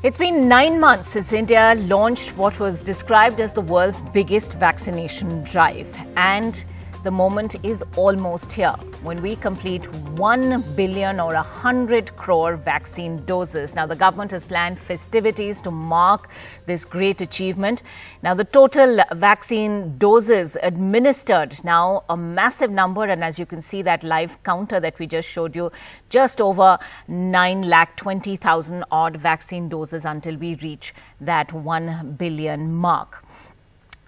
It's been 9 months since India launched what was described as the world's biggest vaccination drive. And the moment is almost here when we complete 1 billion or 100 crore vaccine doses. Now, the government has planned festivities to mark this great achievement. Now, the total vaccine doses administered, now a massive number. And as you can see, that live counter that we just showed you, just over 9,20,000 odd vaccine doses until we reach that 1 billion mark.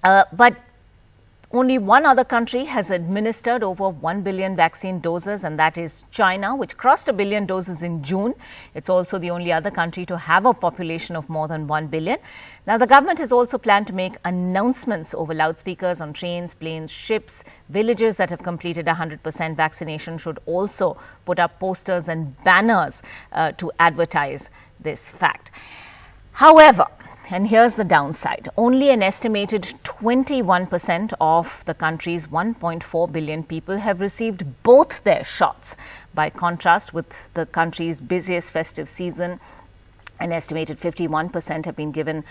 But only one other country has administered over 1 billion vaccine doses, and that is China, which crossed 1 billion doses in June. It's also the only other country to have a population of more than 1 billion. Now, the government has also planned to make announcements over loudspeakers on trains, planes, ships. Villages that have completed 100% vaccination should also put up posters and banners to advertise this fact. However, and here's the downside, only an estimated 21% of the country's 1.4 billion people have received both their shots. By contrast, with the country's busiest festive season, an estimated 51% have been given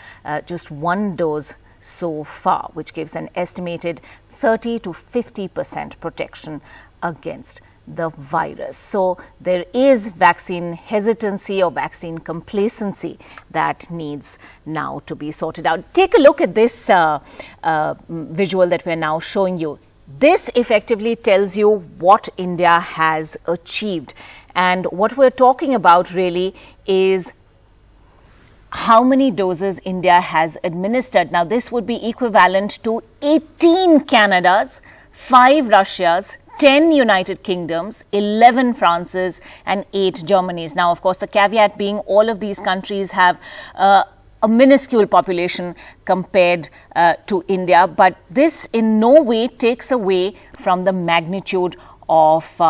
just one dose so far, which gives an estimated 30 to 50% protection against the virus. So there is vaccine hesitancy or vaccine complacency that needs now to be sorted out. Take a look at this visual that we're now showing you. This effectively tells you what India has achieved. And what we're talking about really is how many doses India has administered. Now, this would be equivalent to 18 Canadas, 5 Russias, 10 United Kingdoms, 11 Frances and 8 Germanys. Now, of course, the caveat being all of these countries have a minuscule population compared to India, but this in no way takes away from the magnitude of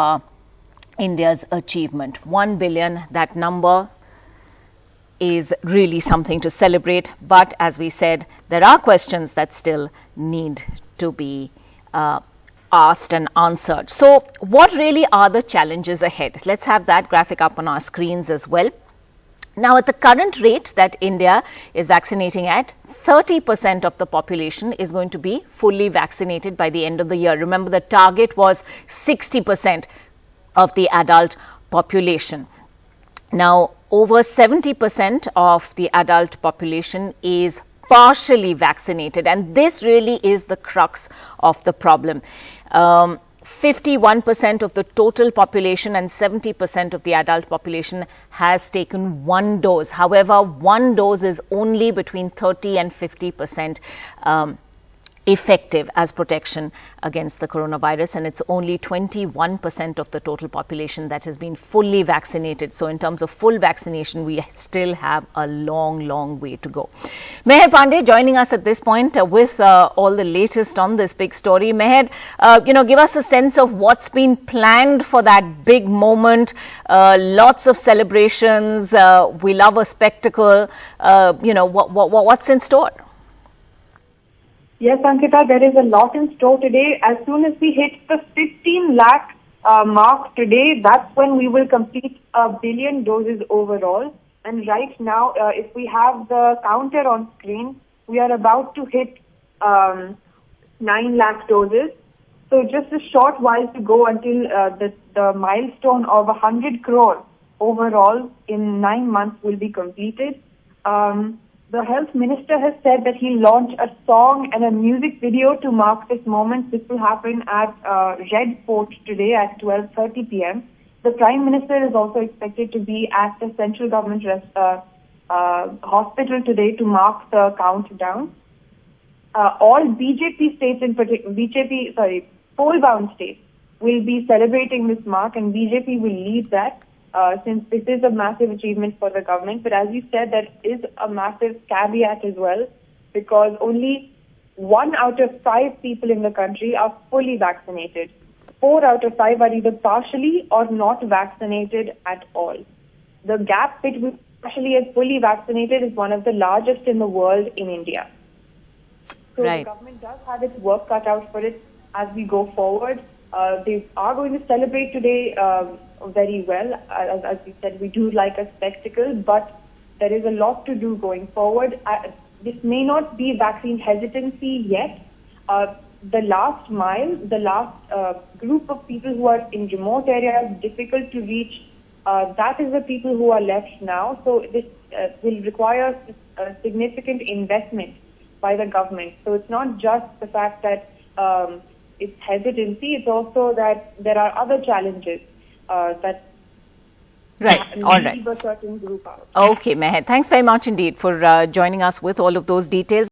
India's achievement. 1 billion, that number is really something to celebrate. But as we said, there are questions that still need to be asked and answered. So what really are the challenges ahead? Let's have that graphic up on our screens as well. Now, at the current rate that India is vaccinating at, 30% of the population is going to be fully vaccinated by the end of the year. Remember, the target was 60% of the adult population. Now, over 70% of the adult population is partially vaccinated, and this really is the crux of the problem. 51% of the total population and 70% of the adult population has taken one dose. However, one dose is only between 30 and 50% effective as protection against the coronavirus, and it's only 21% of the total population that has been fully vaccinated. So in terms of full vaccination, we still have a long way to go. Meher Pandey joining us at this point with all the latest on this big story. Meher, give us a sense of what's been planned for that big moment. Lots of celebrations. We love a spectacle. What's in store? Yes, Ankita, there is a lot in store today. As soon as we hit the 15 lakh mark today, that's when we will complete 1 billion doses overall. And right now, if we have the counter on screen, we are about to hit 9 lakh doses. So just a short while to go until the milestone of 100 crore overall in 9 months will be completed. The health minister has said that he'll launch a song and a music video to mark this moment. This will happen at Red Fort today at 12:30 p.m. The Prime Minister is also expected to be at the central government hospital today to mark the countdown. All BJP states, in particular, poll-bound states, will be celebrating this mark, and BJP will lead that. Since this is a massive achievement for the government. But as you said, there is a massive caveat as well, because only 1 out of 5 people in the country are fully vaccinated. 4 out of 5 are either partially or not vaccinated at all. The gap between partially and fully vaccinated is one of the largest in the world in India. So The government does have its work cut out for it as we go forward. They are going to celebrate today very well. As we said, we do like a spectacle, but There is a lot to do going forward. This may not be vaccine hesitancy yet. The last mile, the last group of people who are in remote areas, difficult to reach, that is the people who are left now. So this will require a significant investment by the government. So it's not just the fact that it's hesitancy, it's also that there are other challenges that all right. leave a certain group out. Okay, Meher. Thanks very much indeed for joining us with all of those details.